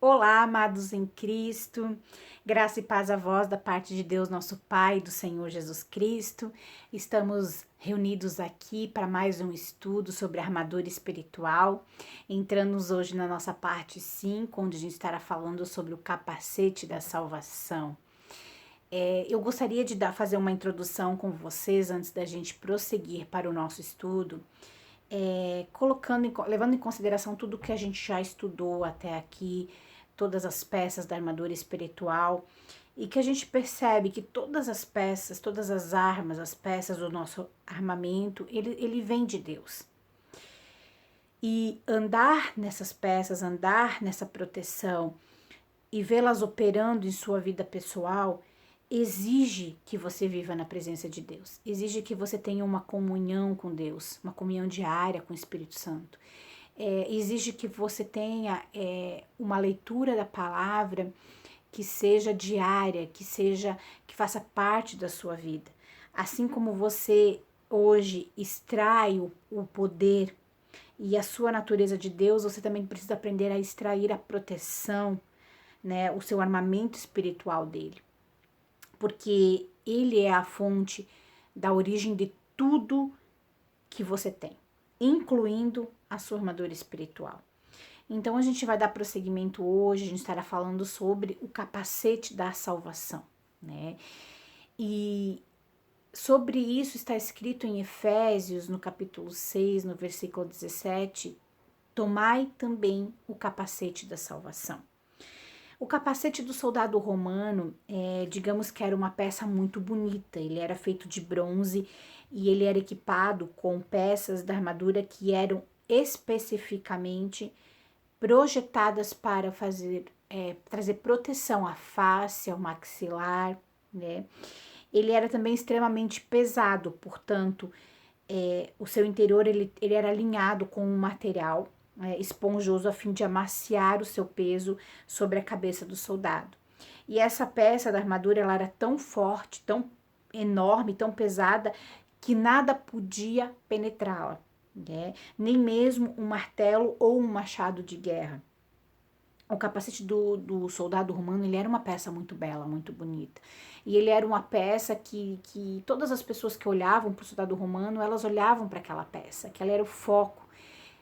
Olá, amados em Cristo, graça e paz a vós da parte de Deus, nosso Pai, do Senhor Jesus Cristo. Estamos reunidos aqui para mais um estudo sobre a armadura espiritual. Entramos hoje na nossa parte 5, onde a gente estará falando sobre o capacete da salvação. Eu gostaria de fazer uma introdução com vocês antes da gente prosseguir para o nosso estudo. Levando em consideração tudo que a gente já estudou até aqui, todas as peças da armadura espiritual, e que a gente percebe que todas as peças, todas as armas, as peças do nosso armamento, ele vem de Deus. E andar nessas peças, andar nessa proteção e vê-las operando em sua vida pessoal, exige que você viva na presença de Deus, exige que você tenha uma comunhão com Deus, uma comunhão diária com o Espírito Santo. Exige que você tenha uma leitura da palavra que seja diária, que faça parte da sua vida. Assim como você hoje extrai o poder e a sua natureza de Deus, você também precisa aprender a extrair a proteção, né, o seu armamento espiritual dele. Porque ele é a fonte da origem de tudo que você tem, incluindo a sua armadura espiritual. Então a gente vai dar prosseguimento hoje, a gente estará falando sobre o capacete da salvação, né? E sobre isso está escrito em Efésios, no capítulo 6, no versículo 17, tomai também o capacete da salvação. O capacete do soldado romano, digamos que era uma peça muito bonita, ele era feito de bronze e ele era equipado com peças da armadura que eram especificamente projetadas para trazer proteção à face, ao maxilar, né? Ele era também extremamente pesado, portanto, o seu interior ele era alinhado com um material esponjoso a fim de amaciar o seu peso sobre a cabeça do soldado. E essa peça da armadura ela era tão forte, tão enorme, tão pesada, que nada podia penetrá-la, né? Nem mesmo um martelo ou um machado de guerra. O capacete do soldado romano, ele era uma peça muito bela, muito bonita. E ele era uma peça que todas as pessoas que olhavam para o soldado romano, elas olhavam para aquela peça, que ela era o foco,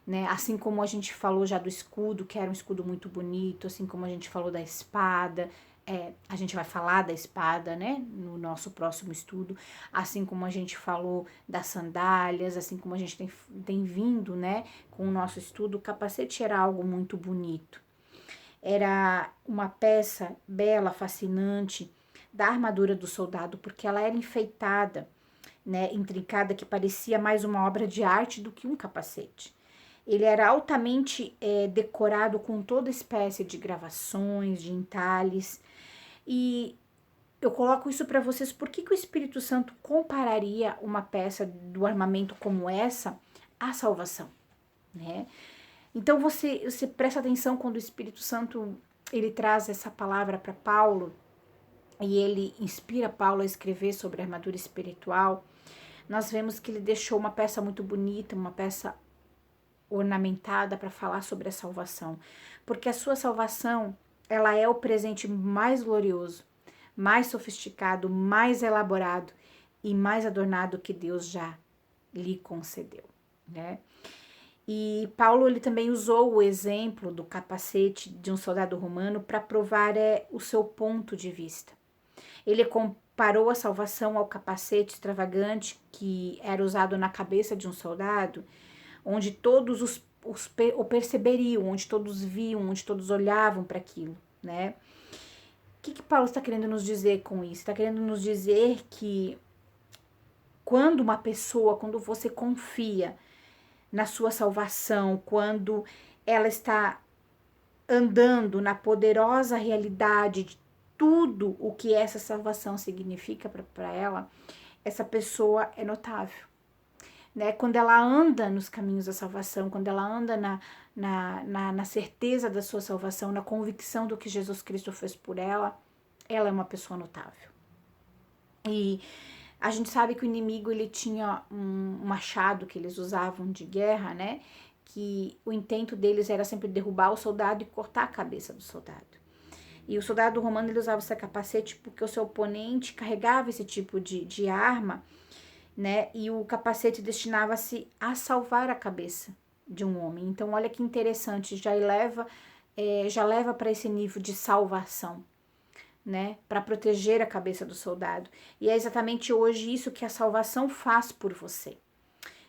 né? Assim como a gente falou já do escudo, que era um escudo muito bonito, assim como a gente falou da espada, a gente vai falar da espada, né, no nosso próximo estudo, assim como a gente falou das sandálias, assim como a gente tem vindo, né, com o nosso estudo, o capacete era algo muito bonito. Era uma peça bela, fascinante da armadura do soldado, porque ela era enfeitada, né, intrincada, que parecia mais uma obra de arte do que um capacete. Ele era altamente decorado com toda espécie de gravações, de entalhes. E eu coloco isso para vocês, por que o Espírito Santo compararia uma peça do armamento como essa à salvação, né? Então você presta atenção quando o Espírito Santo ele traz essa palavra para Paulo e ele inspira Paulo a escrever sobre a armadura espiritual. Nós vemos que ele deixou uma peça muito bonita, uma peça ornamentada para falar sobre a salvação, porque a sua salvação, ela é o presente mais glorioso, mais sofisticado, mais elaborado e mais adornado que Deus já lhe concedeu, né? E Paulo ele também usou o exemplo do capacete de um soldado romano para provar o seu ponto de vista. Ele comparou a salvação ao capacete extravagante que era usado na cabeça de um soldado, onde todos o perceberiam, onde todos viam, onde todos olhavam para aquilo, né? O que Paulo está querendo nos dizer com isso? Está querendo nos dizer que quando quando você confia na sua salvação, quando ela está andando na poderosa realidade de tudo o que essa salvação significa para ela, essa pessoa é notável. Né? Quando ela anda nos caminhos da salvação, quando ela anda na certeza da sua salvação, na convicção do que Jesus Cristo fez por ela é uma pessoa notável. E a gente sabe que o inimigo ele tinha um machado que eles usavam de guerra, né? que o intento deles era sempre derrubar o soldado e cortar a cabeça do soldado. E o soldado romano ele usava esse capacete porque o seu oponente carregava esse tipo de arma, né? E o capacete destinava-se a salvar a cabeça de um homem. Então, olha que interessante, já leva para esse nível de salvação, né? Para proteger a cabeça do soldado. E é exatamente hoje isso que a salvação faz por você.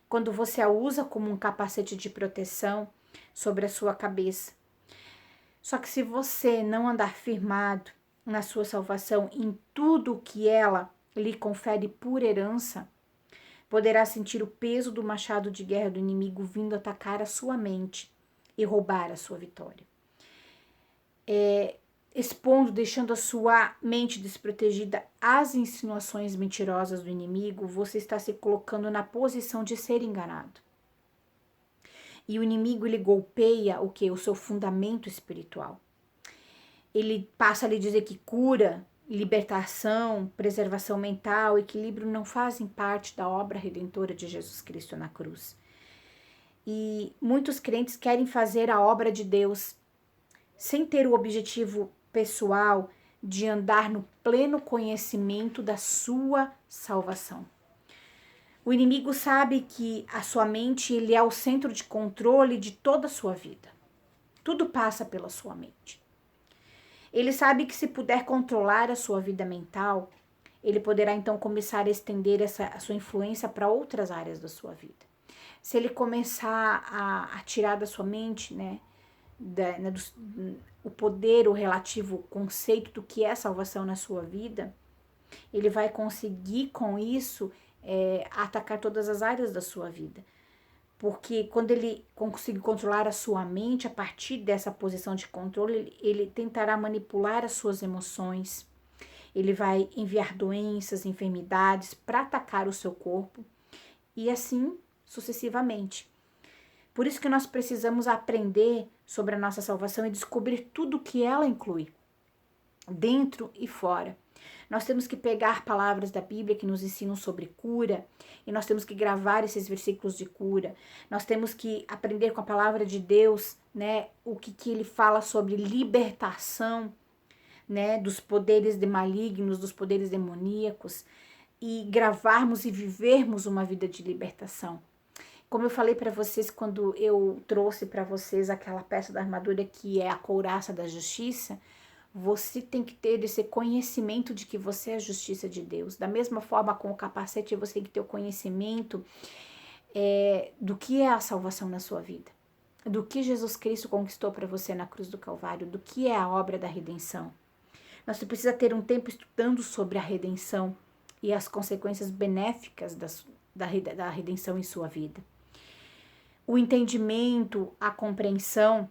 Quando você a usa como um capacete de proteção sobre a sua cabeça. Só que se você não andar firmado na sua salvação, em tudo que ela lhe confere por herança, poderá sentir o peso do machado de guerra do inimigo vindo atacar a sua mente e roubar a sua vitória. Expondo, deixando a sua mente desprotegida às insinuações mentirosas do inimigo, você está se colocando na posição de ser enganado. E o inimigo, ele golpeia o quê? O seu fundamento espiritual. Ele passa a lhe dizer que cura, libertação, preservação mental, equilíbrio não fazem parte da obra redentora de Jesus Cristo na cruz. E muitos crentes querem fazer a obra de Deus sem ter o objetivo pessoal de andar no pleno conhecimento da sua salvação. O inimigo sabe que a sua mente ele é o centro de controle de toda a sua vida. Tudo passa pela sua mente. Ele sabe que se puder controlar a sua vida mental, ele poderá então começar a estender a sua influência para outras áreas da sua vida. Se ele começar a tirar da sua mente, né, o poder, o relativo conceito do que é salvação na sua vida, ele vai conseguir com isso atacar todas as áreas da sua vida. Porque quando ele conseguir controlar a sua mente, a partir dessa posição de controle, ele tentará manipular as suas emoções. Ele vai enviar doenças, enfermidades para atacar o seu corpo e assim sucessivamente. Por isso que nós precisamos aprender sobre a nossa salvação e descobrir tudo o que ela inclui, dentro e fora. Nós temos que pegar palavras da Bíblia que nos ensinam sobre cura e nós temos que gravar esses versículos de cura. Nós temos que aprender com a palavra de Deus, né, o que ele fala sobre libertação, né, dos poderes malignos, dos poderes demoníacos e gravarmos e vivermos uma vida de libertação. Como eu falei para vocês quando eu trouxe para vocês aquela peça da armadura que é a couraça da justiça, você tem que ter esse conhecimento de que você é a justiça de Deus. Da mesma forma, com o capacete, você tem que ter o conhecimento do que é a salvação na sua vida. Do que Jesus Cristo conquistou para você na cruz do Calvário. Do que é a obra da redenção. Nós precisamos ter um tempo estudando sobre a redenção e as consequências benéficas da redenção em sua vida. O entendimento, a compreensão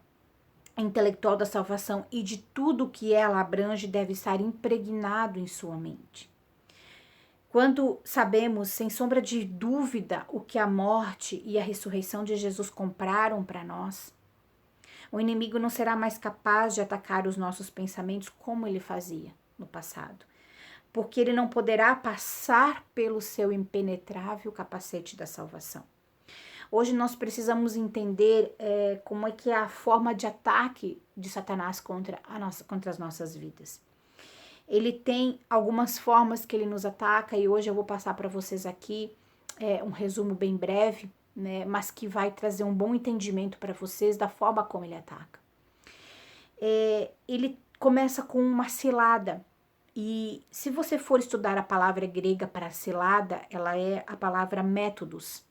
intelectual da salvação e de tudo que ela abrange deve estar impregnado em sua mente. Quando sabemos, sem sombra de dúvida, o que a morte e a ressurreição de Jesus compraram para nós, o inimigo não será mais capaz de atacar os nossos pensamentos como ele fazia no passado, porque ele não poderá passar pelo seu impenetrável capacete da salvação. Hoje nós precisamos entender como é que é a forma de ataque de Satanás contra as nossas vidas. Ele tem algumas formas que ele nos ataca e hoje eu vou passar para vocês aqui um resumo bem breve, né, mas que vai trazer um bom entendimento para vocês da forma como ele ataca. Ele começa com uma cilada e se você for estudar a palavra grega para cilada, ela é a palavra métodos,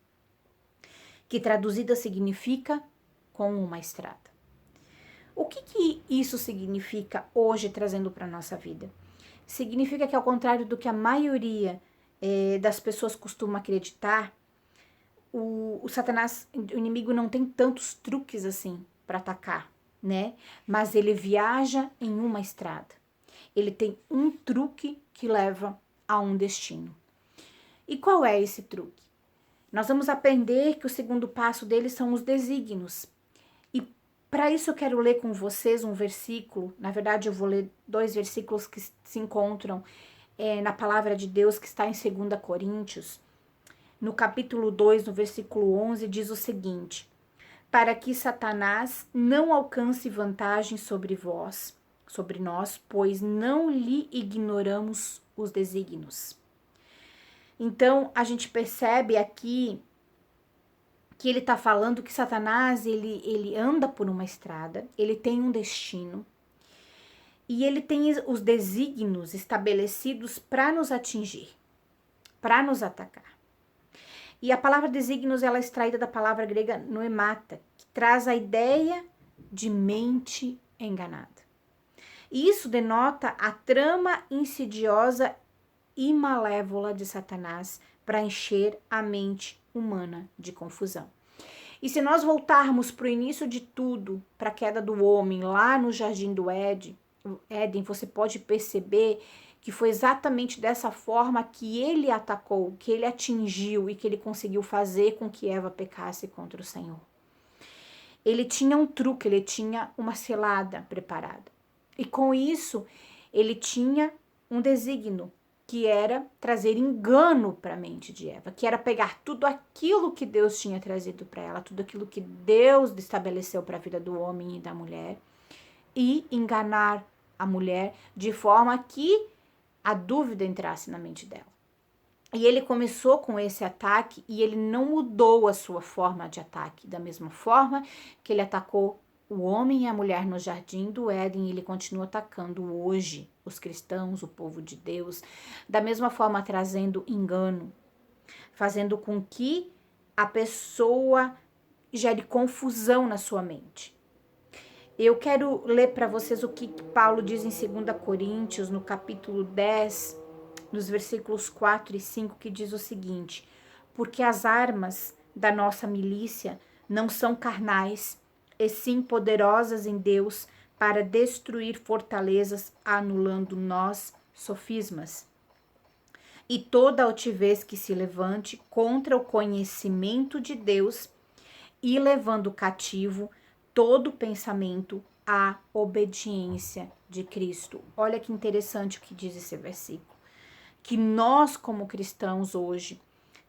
que traduzida significa com uma estrada. O que isso significa hoje, trazendo para a nossa vida? Significa que, ao contrário do que a maioria das pessoas costuma acreditar, o Satanás, o inimigo, não tem tantos truques assim para atacar, né? Mas ele viaja em uma estrada. Ele tem um truque que leva a um destino. E qual é esse truque? Nós vamos aprender que o segundo passo dele são os desígnios. E para isso eu quero ler com vocês um versículo. Na verdade, eu vou ler 2 versículos que se encontram na palavra de Deus, que está em 2 Coríntios. No capítulo 2, no versículo 11, diz o seguinte: para que Satanás não alcance vantagem sobre nós, pois não lhe ignoramos os desígnios. Então, a gente percebe aqui que ele está falando que Satanás, ele anda por uma estrada, ele tem um destino, e ele tem os desígnios estabelecidos para nos atingir, para nos atacar. E a palavra desígnios, ela é extraída da palavra grega noemata, que traz a ideia de mente enganada. E isso denota a trama insidiosa e malévola de Satanás para encher a mente humana de confusão. E se nós voltarmos para o início de tudo, para a queda do homem, lá no Jardim do Éden, você pode perceber que foi exatamente dessa forma que ele atacou, que ele atingiu e que ele conseguiu fazer com que Eva pecasse contra o Senhor. Ele tinha um truque, ele tinha uma cilada preparada. E com isso, ele tinha um desígnio, que era trazer engano para a mente de Eva, que era pegar tudo aquilo que Deus tinha trazido para ela, tudo aquilo que Deus estabeleceu para a vida do homem e da mulher, e enganar a mulher de forma que a dúvida entrasse na mente dela. E ele começou com esse ataque e ele não mudou a sua forma de ataque. Da mesma forma que ele atacou o homem e a mulher no Jardim do Éden, ele continua atacando hoje os cristãos, o povo de Deus, da mesma forma trazendo engano, fazendo com que a pessoa gere confusão na sua mente. Eu quero ler para vocês o que Paulo diz em 2 Coríntios, no capítulo 10, nos versículos 4 e 5, que diz o seguinte: porque as armas da nossa milícia não são carnais, e sim poderosas em Deus para destruir fortalezas, anulando nós sofismas e toda altivez que se levante contra o conhecimento de Deus, e levando cativo todo pensamento à obediência de Cristo. Olha que interessante o que diz esse versículo. Que nós, como cristãos hoje,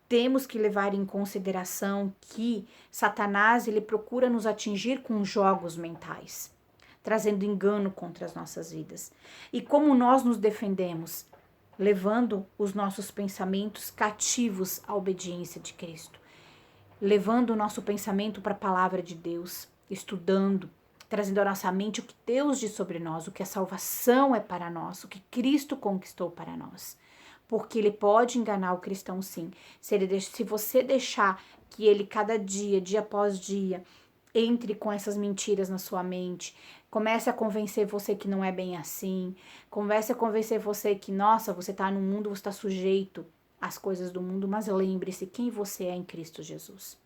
temos que levar em consideração que Satanás, ele procura nos atingir com jogos mentais, trazendo engano contra as nossas vidas. E como nós nos defendemos? Levando os nossos pensamentos cativos à obediência de Cristo. Levando o nosso pensamento para a palavra de Deus, estudando, trazendo à nossa mente o que Deus diz sobre nós, o que a salvação é para nós, o que Cristo conquistou para nós. Porque ele pode enganar o cristão, sim. Se você deixar que ele cada dia, dia após dia, entre com essas mentiras na sua mente, comece a convencer você que não é bem assim, comece a convencer você que, nossa, você está no mundo, você está sujeito às coisas do mundo, mas lembre-se quem você é em Cristo Jesus.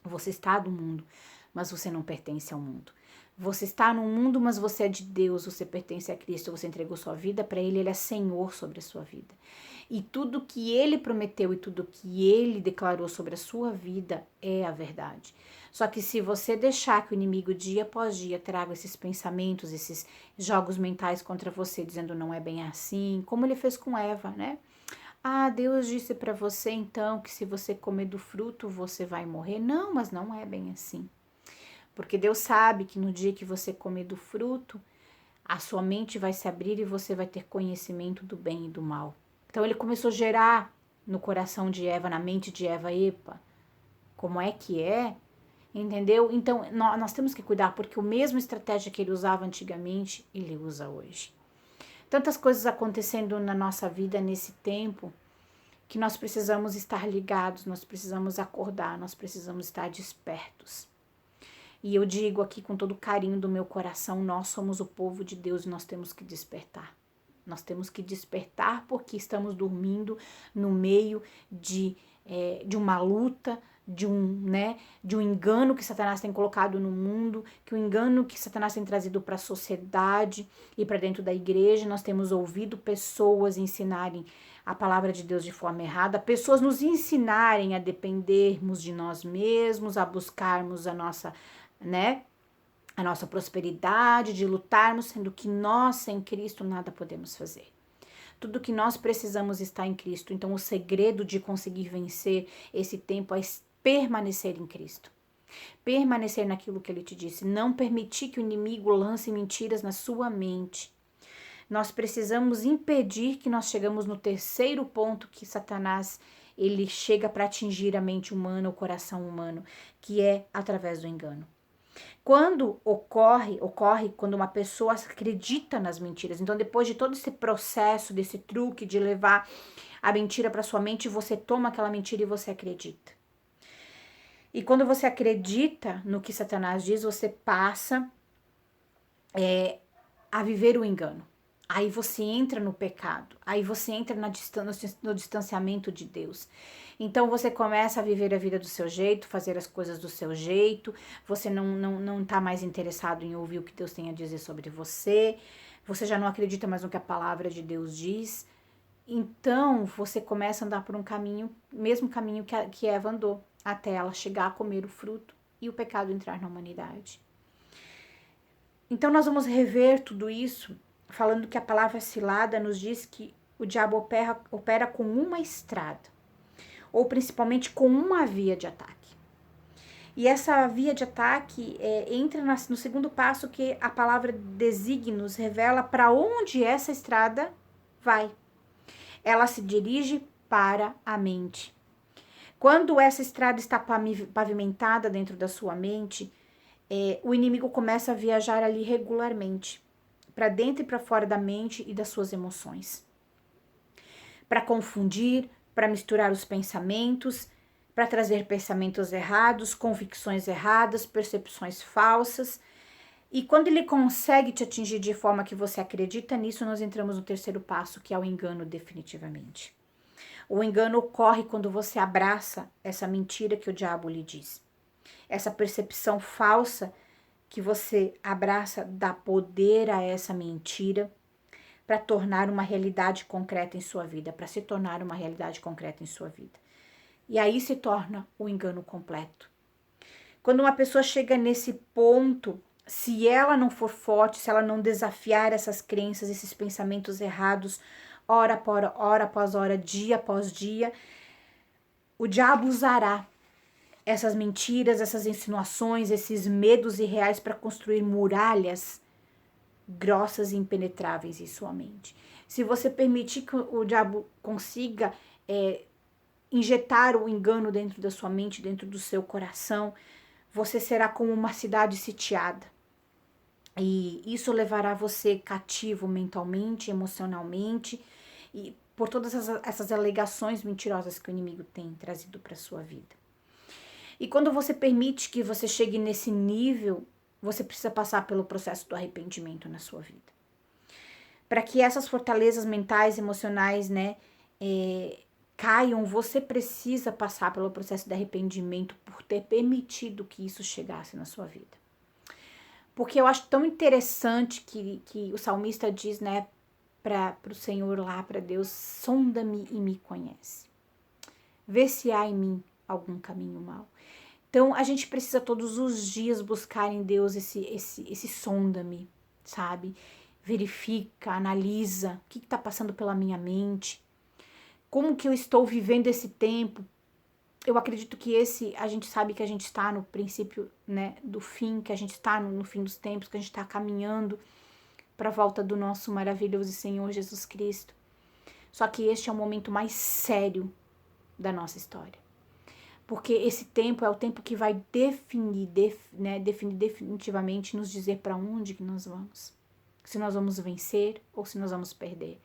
Você está do mundo, mas você não pertence ao mundo. Você está no mundo, mas você é de Deus, você pertence a Cristo, você entregou sua vida para Ele, Ele é Senhor sobre a sua vida. E tudo que Ele prometeu e tudo que Ele declarou sobre a sua vida é a verdade. Só que se você deixar que o inimigo dia após dia traga esses pensamentos, esses jogos mentais contra você, dizendo não é bem assim, como ele fez com Eva, né? Ah, Deus disse para você então que se você comer do fruto você vai morrer. Não, mas não é bem assim. Porque Deus sabe que no dia que você comer do fruto, a sua mente vai se abrir e você vai ter conhecimento do bem e do mal. Então ele começou a gerar no coração de Eva, na mente de Eva, epa, como é que é? Entendeu? Então nós temos que cuidar, porque o mesmo estratégia que ele usava antigamente, ele usa hoje. Tantas coisas acontecendo na nossa vida nesse tempo, que nós precisamos estar ligados, nós precisamos acordar, nós precisamos estar despertos. E eu digo aqui com todo o carinho do meu coração, nós somos o povo de Deus e nós temos que despertar. Nós temos que despertar porque estamos dormindo no meio de uma luta, de um engano que Satanás tem colocado no mundo, que o engano que Satanás tem trazido para a sociedade e para dentro da igreja. Nós temos ouvido pessoas ensinarem a palavra de Deus de forma errada, pessoas nos ensinarem a dependermos de nós mesmos, a buscarmos a nossa prosperidade, de lutarmos, sendo que nós, sem Cristo, nada podemos fazer. Tudo que nós precisamos está em Cristo. Então, o segredo de conseguir vencer esse tempo é permanecer em Cristo. Permanecer naquilo que ele te disse. Não permitir que o inimigo lance mentiras na sua mente. Nós precisamos impedir que nós chegamos no terceiro ponto que Satanás ele chega para atingir a mente humana, o coração humano, que é através do engano. Quando ocorre quando uma pessoa acredita nas mentiras. Então, depois de todo esse processo, desse truque de levar a mentira para sua mente, você toma aquela mentira e você acredita. E quando você acredita no que Satanás diz, você passa a viver o engano. Aí você entra no pecado, aí você entra no distanciamento de Deus. Então você começa a viver a vida do seu jeito, fazer as coisas do seu jeito, você não tá mais interessado em ouvir o que Deus tem a dizer sobre você, você já não acredita mais no que a palavra de Deus diz. Então você começa a andar por um caminho, mesmo caminho que Eva andou, até ela chegar a comer o fruto e o pecado entrar na humanidade. Então nós vamos rever tudo isso, falando que a palavra cilada nos diz que o diabo opera com uma estrada, ou principalmente com uma via de ataque. E essa via de ataque entra no segundo passo, que a palavra designos revela para onde essa estrada vai. Ela se dirige para a mente. Quando essa estrada está pavimentada dentro da sua mente, o inimigo começa a viajar ali regularmente, para dentro e para fora da mente e das suas emoções, para confundir, para misturar os pensamentos, para trazer pensamentos errados, convicções erradas, percepções falsas. E quando ele consegue te atingir de forma que você acredita nisso, nós entramos no terceiro passo, que é o engano definitivamente. O engano ocorre quando você abraça essa mentira que o diabo lhe diz. Essa percepção falsa que você abraça dá poder a essa mentira para tornar uma realidade concreta em sua vida, para se tornar uma realidade concreta em sua vida. E aí se torna o engano completo. Quando uma pessoa chega nesse ponto, se ela não for forte, se ela não desafiar essas crenças, esses pensamentos errados, hora após hora, dia após dia, o diabo usará essas mentiras, essas insinuações, esses medos irreais para construir muralhas grossas e impenetráveis em sua mente. Se você permitir que o diabo consiga injetar o engano dentro da sua mente, dentro do seu coração, você será como uma cidade sitiada. E isso levará você cativo mentalmente, emocionalmente, e por todas essas alegações mentirosas que o inimigo tem trazido para sua vida. E quando você permite que você chegue nesse nível, você precisa passar pelo processo do arrependimento na sua vida. Para que essas fortalezas mentais, emocionais, caiam, você precisa passar pelo processo de arrependimento por ter permitido que isso chegasse na sua vida. Porque eu acho tão interessante que o salmista diz, para o Senhor lá, para Deus, sonda-me e me conhece. Vê se há em mim algum caminho mau. Então, a gente precisa todos os dias buscar em Deus esse sonda-me, sabe? Verifica, analisa o que está passando pela minha mente, como que eu estou vivendo esse tempo. Eu acredito que a gente sabe que a gente está no princípio, do fim, que a gente está no fim dos tempos, que a gente está caminhando para a volta do nosso maravilhoso Senhor Jesus Cristo. Só que este é o momento mais sério da nossa história. Porque esse tempo é o tempo que vai definir definitivamente, nos dizer para onde que nós vamos. Se nós vamos vencer ou se nós vamos perder.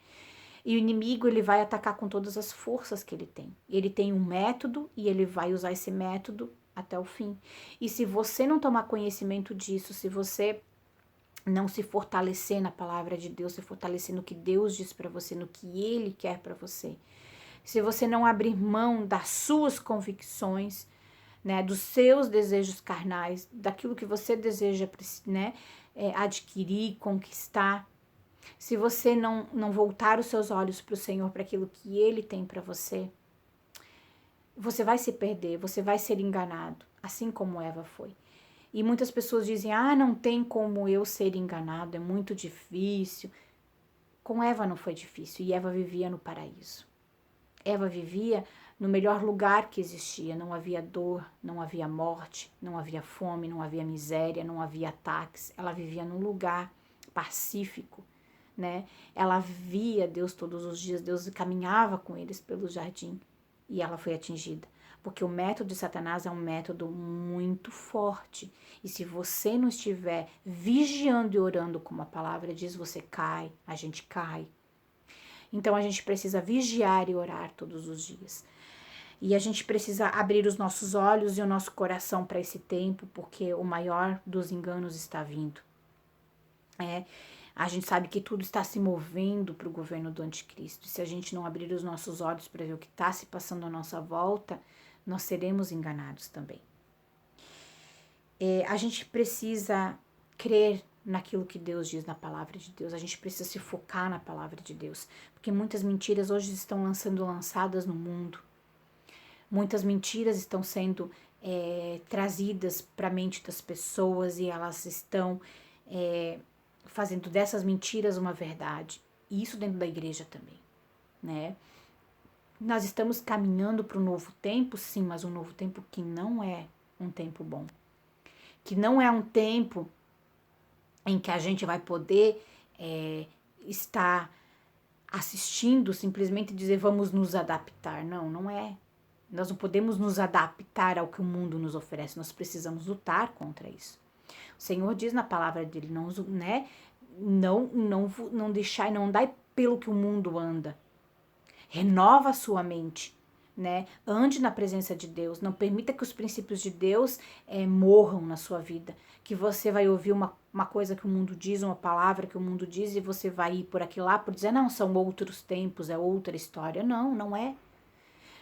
E o inimigo, ele vai atacar com todas as forças que ele tem. Ele tem um método e ele vai usar esse método até o fim. E se você não tomar conhecimento disso, se você não se fortalecer na palavra de Deus, se fortalecer no que Deus diz para você, no que Ele quer para você, se você não abrir mão das suas convicções, dos seus desejos carnais, daquilo que você deseja, adquirir, conquistar, se você não voltar os seus olhos para o Senhor, para aquilo que Ele tem para você, você vai se perder, você vai ser enganado, assim como Eva foi. E muitas pessoas dizem, não tem como eu ser enganado, é muito difícil. Com Eva não foi difícil, e Eva vivia no paraíso. Eva vivia no melhor lugar que existia. Não havia dor, não havia morte, não havia fome, não havia miséria, não havia ataques. Ela vivia num lugar pacífico, né? Ela via Deus todos os dias, Deus caminhava com eles pelo jardim e ela foi atingida. Porque o método de Satanás é um método muito forte. E se você não estiver vigiando e orando, como a palavra diz, você cai, a gente cai. Então a gente precisa vigiar e orar todos os dias. E a gente precisa abrir os nossos olhos e o nosso coração para esse tempo, porque o maior dos enganos está vindo. A gente sabe que tudo está se movendo para o governo do anticristo. Se a gente não abrir os nossos olhos para ver o que está se passando à nossa volta, nós seremos enganados também. A gente precisa crer naquilo que Deus diz na palavra de Deus. A gente precisa se focar na palavra de Deus, porque muitas mentiras hoje estão sendo lançadas no mundo. Muitas mentiras estão sendo trazidas para a mente das pessoas e elas estão fazendo dessas mentiras uma verdade. E isso dentro da igreja também, né? Nós estamos caminhando para um novo tempo, sim, mas um novo tempo que não é um tempo bom. Que não é um tempo em que a gente vai poder estar assistindo, simplesmente dizer vamos nos adaptar. Não, não é. Nós não podemos nos adaptar ao que o mundo nos oferece, nós precisamos lutar contra isso. O Senhor diz na palavra dele, não deixar e não dai pelo que o mundo anda. Renova a sua mente, né? Ande na presença de Deus, não permita que os princípios de Deus morram na sua vida, que você vai ouvir uma coisa que o mundo diz, uma palavra que o mundo diz e você vai ir por aqui lá por dizer, não, são outros tempos, é outra história. Não, não é.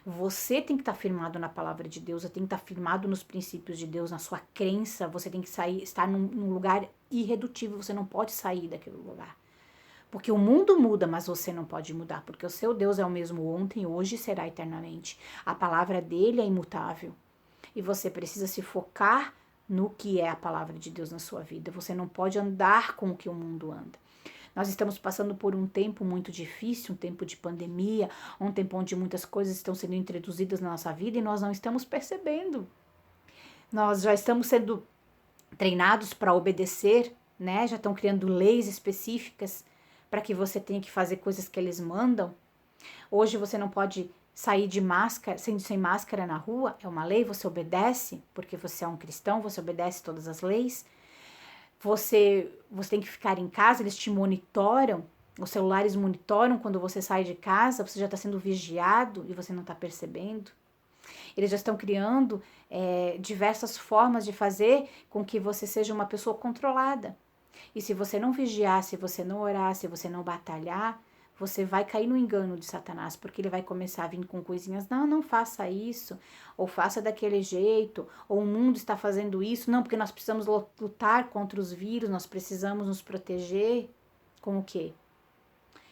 Você tem que estar firmado na palavra de Deus, você tem que estar firmado nos princípios de Deus, na sua crença, você tem que estar num lugar irredutível, você não pode sair daquele lugar. Porque o mundo muda, mas você não pode mudar, porque o seu Deus é o mesmo ontem, hoje e será eternamente. A palavra dele é imutável. E você precisa se focar no que é a palavra de Deus na sua vida. Você não pode andar com o que o mundo anda. Nós estamos passando por um tempo muito difícil, um tempo de pandemia, um tempo onde muitas coisas estão sendo introduzidas na nossa vida e nós não estamos percebendo. Nós já estamos sendo treinados para obedecer, né? Já estão criando leis específicas para que você tenha que fazer coisas que eles mandam. Hoje você não pode sair de máscara, sem máscara na rua, é uma lei, você obedece, porque você é um cristão, você obedece todas as leis. Você tem que ficar em casa, eles te monitoram, os celulares monitoram quando você sai de casa, você já está sendo vigiado e você não está percebendo. Eles já estão criando diversas formas de fazer com que você seja uma pessoa controlada. E se você não vigiar, se você não orar, se você não batalhar, você vai cair no engano de Satanás, porque ele vai começar a vir com coisinhas, não faça isso, ou faça daquele jeito, ou o mundo está fazendo isso, não, porque nós precisamos lutar contra os vírus, nós precisamos nos proteger, com o quê?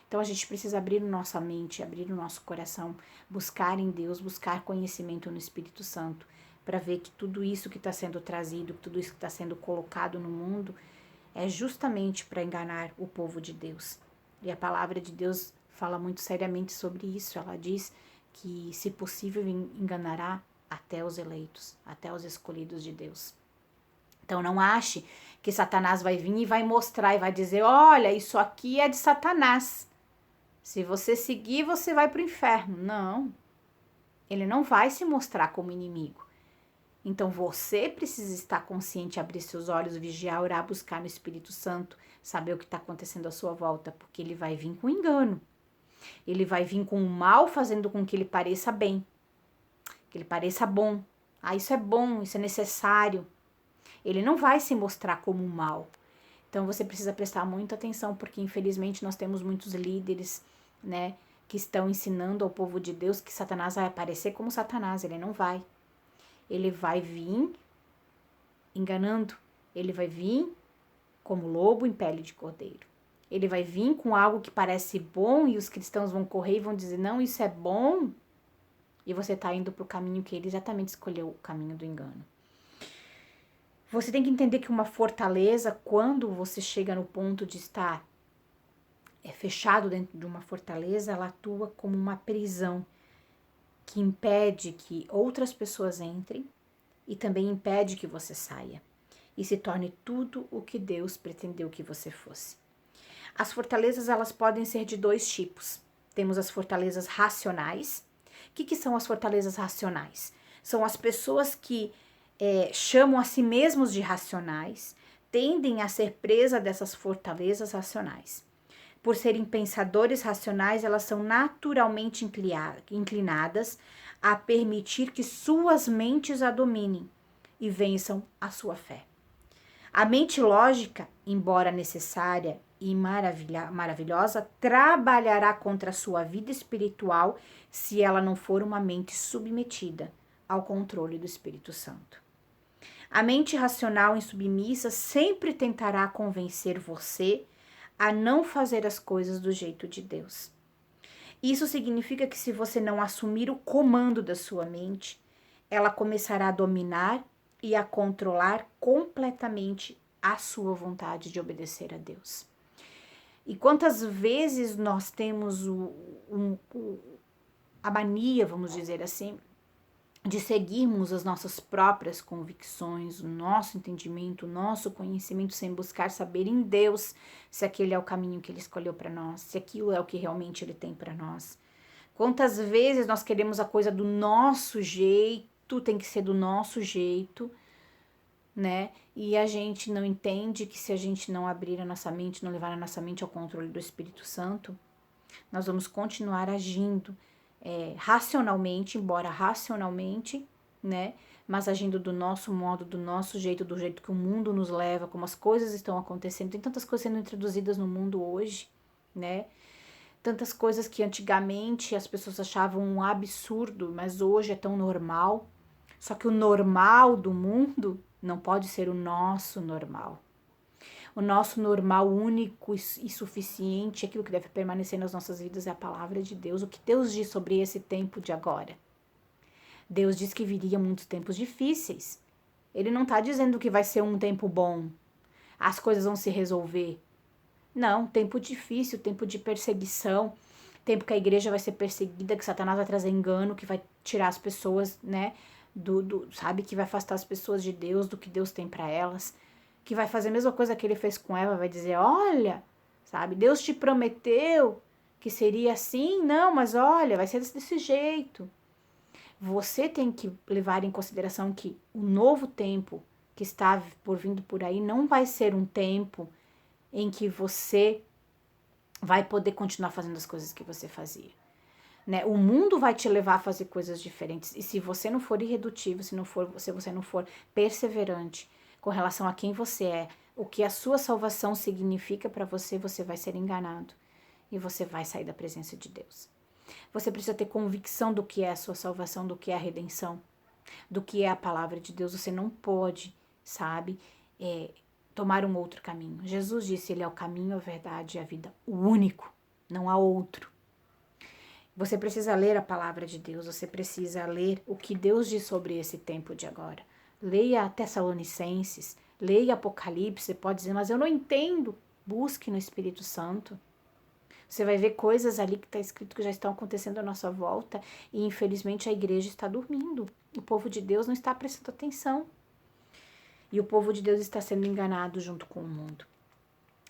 Então a gente precisa abrir nossa mente, abrir o nosso coração, buscar em Deus, buscar conhecimento no Espírito Santo, para ver que tudo isso que está sendo trazido, tudo isso que está sendo colocado no mundo, é justamente para enganar o povo de Deus. E a palavra de Deus fala muito seriamente sobre isso. Ela diz que, se possível, enganará até os eleitos, até os escolhidos de Deus. Então não ache que Satanás vai vir e vai mostrar e vai dizer, olha, isso aqui é de Satanás. Se você seguir, você vai para o inferno. Não. Ele não vai se mostrar como inimigo. Então você precisa estar consciente, abrir seus olhos, vigiar, orar, buscar no Espírito Santo, saber o que está acontecendo à sua volta, porque ele vai vir com engano. Ele vai vir com o mal, fazendo com que ele pareça bem, que ele pareça bom. Isso é bom, isso é necessário. Ele não vai se mostrar como um mal. Então você precisa prestar muita atenção, porque infelizmente nós temos muitos líderes, né, que estão ensinando ao povo de Deus que Satanás vai aparecer como Satanás. Ele não vai. Ele vai vir enganando. Ele vai vir como lobo em pele de cordeiro. Ele vai vir com algo que parece bom e os cristãos vão correr e vão dizer, não, isso é bom. E você está indo para o caminho que ele exatamente escolheu, o caminho do engano. Você tem que entender que uma fortaleza, quando você chega no ponto de estar fechado dentro de uma fortaleza, ela atua como uma prisão. que impede que outras pessoas entrem e também impede que você saia e se torne tudo o que Deus pretendeu que você fosse. As fortalezas, elas podem ser de dois tipos. Temos as fortalezas racionais. O que são as fortalezas racionais? São as pessoas que chamam a si mesmos de racionais, tendem a ser presa dessas fortalezas racionais. Por serem pensadores racionais, elas são naturalmente inclinadas a permitir que suas mentes a dominem e vençam a sua fé. A mente lógica, embora necessária e maravilhosa, trabalhará contra a sua vida espiritual se ela não for uma mente submetida ao controle do Espírito Santo. A mente racional insubmissa sempre tentará convencer você a não fazer as coisas do jeito de Deus. Isso significa que se você não assumir o comando da sua mente, ela começará a dominar e a controlar completamente a sua vontade de obedecer a Deus. E quantas vezes nós temos a mania, vamos dizer assim, de seguirmos as nossas próprias convicções, o nosso entendimento, o nosso conhecimento, sem buscar saber em Deus se aquele é o caminho que Ele escolheu para nós, se aquilo é o que realmente Ele tem para nós. Quantas vezes nós queremos a coisa do nosso jeito, tem que ser do nosso jeito, né? E a gente não entende que se a gente não abrir a nossa mente, não levar a nossa mente ao controle do Espírito Santo, nós vamos continuar agindo racionalmente, embora racionalmente, né? Mas agindo do nosso modo, do nosso jeito, do jeito que o mundo nos leva, como as coisas estão acontecendo. Tem tantas coisas sendo introduzidas no mundo hoje, né? Tantas coisas que antigamente as pessoas achavam um absurdo, mas hoje é tão normal. Só que o normal do mundo não pode ser o nosso normal. O nosso normal único e suficiente, aquilo que deve permanecer nas nossas vidas é a palavra de Deus. O que Deus diz sobre esse tempo de agora? Deus diz que viria muitos tempos difíceis. Ele não está dizendo que vai ser um tempo bom. As coisas vão se resolver. Não, tempo difícil, tempo de perseguição, tempo que a igreja vai ser perseguida, que Satanás vai trazer engano, que vai tirar as pessoas, né, sabe, que vai afastar as pessoas de Deus, do que Deus tem para elas, que vai fazer a mesma coisa que ele fez com Eva, vai dizer, olha, sabe, Deus te prometeu que seria assim, não, mas olha, vai ser desse jeito. Você tem que levar em consideração que o novo tempo que está por vindo por aí não vai ser um tempo em que você vai poder continuar fazendo as coisas que você fazia, né? O mundo vai te levar a fazer coisas diferentes, e se você não for irredutivo, se você não for perseverante com relação a quem você é, o que a sua salvação significa para você, você vai ser enganado e você vai sair da presença de Deus. Você precisa ter convicção do que é a sua salvação, do que é a redenção, do que é a palavra de Deus. Você não pode, sabe, tomar um outro caminho. Jesus disse, ele é o caminho, a verdade e a vida, o único, não há outro. Você precisa ler a palavra de Deus, você precisa ler o que Deus diz sobre esse tempo de agora. Leia Tessalonicenses, leia Apocalipse, você pode dizer, mas eu não entendo. Busque no Espírito Santo. Você vai ver coisas ali que está escrito que já estão acontecendo à nossa volta e infelizmente a igreja está dormindo. O povo de Deus não está prestando atenção. E o povo de Deus está sendo enganado junto com o mundo.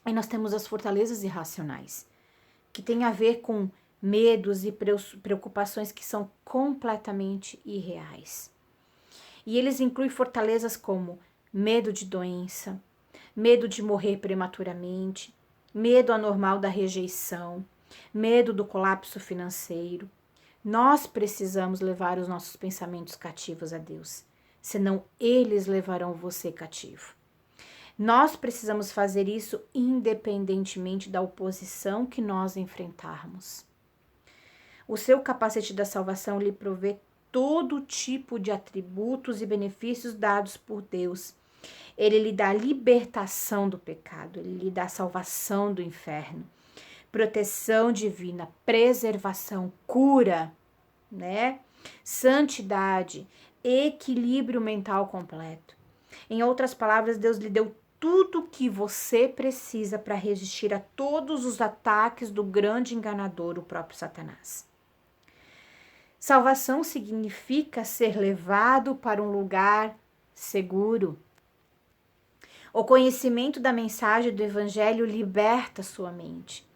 Aí nós temos as fortalezas irracionais, que tem a ver com medos e preocupações que são completamente irreais. E eles incluem fortalezas como medo de doença, medo de morrer prematuramente, medo anormal da rejeição, medo do colapso financeiro. Nós precisamos levar os nossos pensamentos cativos a Deus, senão eles levarão você cativo. Nós precisamos fazer isso independentemente da oposição que nós enfrentarmos. O seu capacete da salvação lhe provê todo tipo de atributos e benefícios dados por Deus. Ele lhe dá libertação do pecado, ele lhe dá salvação do inferno, proteção divina, preservação, cura, né? Santidade, equilíbrio mental completo. Em outras palavras, Deus lhe deu tudo o que você precisa para resistir a todos os ataques do grande enganador, o próprio Satanás. Salvação significa ser levado para um lugar seguro. O conhecimento da mensagem do Evangelho liberta sua mente.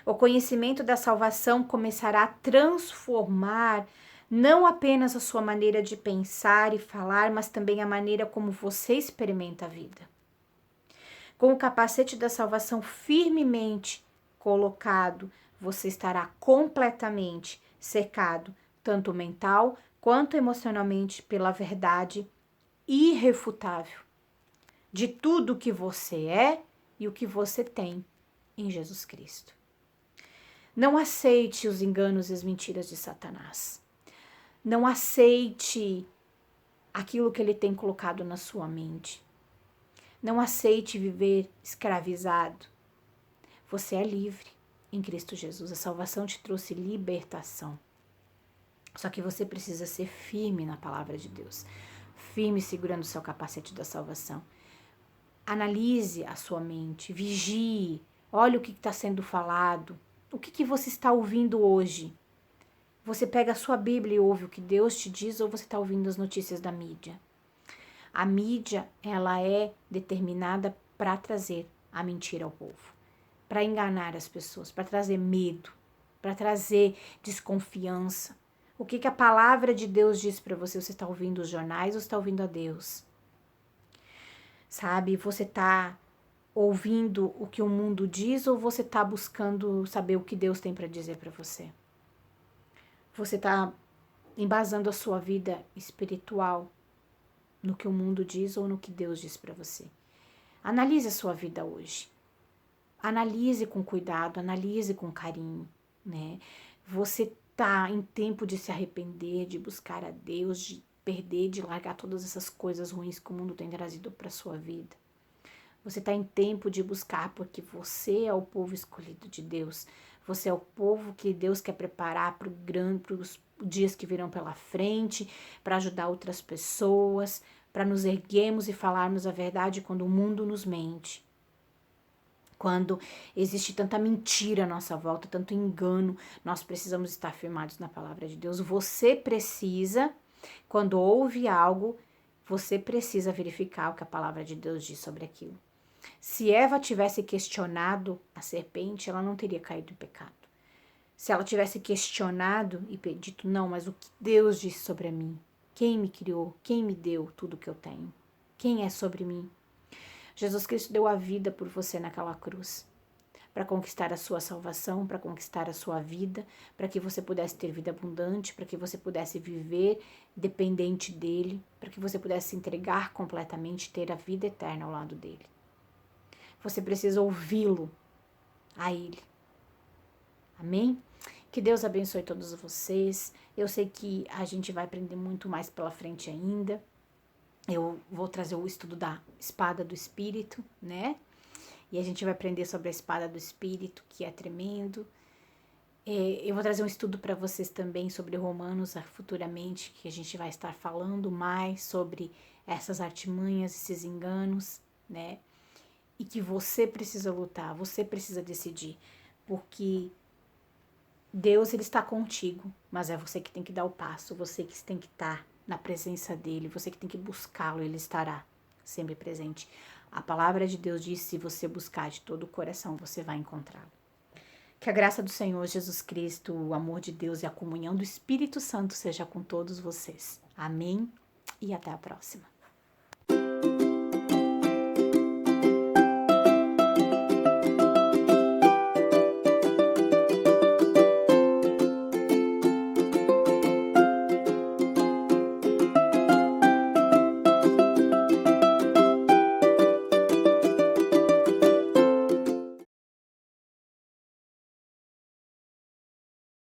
O conhecimento da salvação começará a transformar não apenas a sua maneira de pensar e falar, mas também a maneira como você experimenta a vida. Com o capacete da salvação firmemente colocado, você estará completamente cercado, tanto mental quanto emocionalmente, pela verdade irrefutável de tudo o que você é e o que você tem em Jesus Cristo. Não aceite os enganos e as mentiras de Satanás. Não aceite aquilo que ele tem colocado na sua mente. Não aceite viver escravizado. Você é livre em Cristo Jesus. A salvação te trouxe libertação. Só que você precisa ser firme na palavra de Deus. Firme segurando o seu capacete da salvação. Analise a sua mente, vigie, olhe o que está sendo falado. O que você está ouvindo hoje? Você pega a sua Bíblia e ouve o que Deus te diz ou você está ouvindo as notícias da mídia? A mídia, ela é determinada para trazer a mentira ao povo, para enganar as pessoas, para trazer medo, para trazer desconfiança. O que a palavra de Deus diz para você? Você está ouvindo os jornais ou está ouvindo a Deus? Sabe, você está ouvindo o que o mundo diz ou você está buscando saber o que Deus tem para dizer para você? Você está embasando a sua vida espiritual no que o mundo diz ou no que Deus diz para você? Analise a sua vida hoje. Analise com cuidado, analise com carinho, né? Você está em tempo de se arrepender, de buscar a Deus, de perder, de largar todas essas coisas ruins que o mundo tem trazido para sua vida. Você está em tempo de buscar, porque você é o povo escolhido de Deus. Você é o povo que Deus quer preparar para os dias que virão pela frente, para ajudar outras pessoas, para nos erguermos e falarmos a verdade quando o mundo nos mente. Quando existe tanta mentira à nossa volta, tanto engano, nós precisamos estar firmados na palavra de Deus. Você precisa, quando ouve algo, você precisa verificar o que a palavra de Deus diz sobre aquilo. Se Eva tivesse questionado a serpente, ela não teria caído em pecado. Se ela tivesse questionado e dito, não, mas o que Deus disse sobre mim? Quem me criou? Quem me deu tudo que eu tenho? Quem é sobre mim? Jesus Cristo deu a vida por você naquela cruz, para conquistar a sua salvação, para conquistar a sua vida, para que você pudesse ter vida abundante, para que você pudesse viver dependente dele, para que você pudesse se entregar completamente, ter a vida eterna ao lado dele. Você precisa ouvi-lo, a ele. Amém? Que Deus abençoe todos vocês. Eu sei que a gente vai aprender muito mais pela frente ainda. Eu vou trazer o estudo da espada do Espírito, né? E a gente vai aprender sobre a espada do Espírito, que é tremendo. Eu vou trazer um estudo para vocês também sobre Romanos futuramente, que a gente vai estar falando mais sobre essas artimanhas, esses enganos, né? E que você precisa lutar, você precisa decidir, porque Deus, ele está contigo, mas é você que tem que dar o passo, você que tem que estar na presença dele, você que tem que buscá-lo, ele estará sempre presente. A palavra de Deus diz, se você buscar de todo o coração, você vai encontrá-lo. Que a graça do Senhor Jesus Cristo, o amor de Deus e a comunhão do Espírito Santo seja com todos vocês. Amém e até a próxima.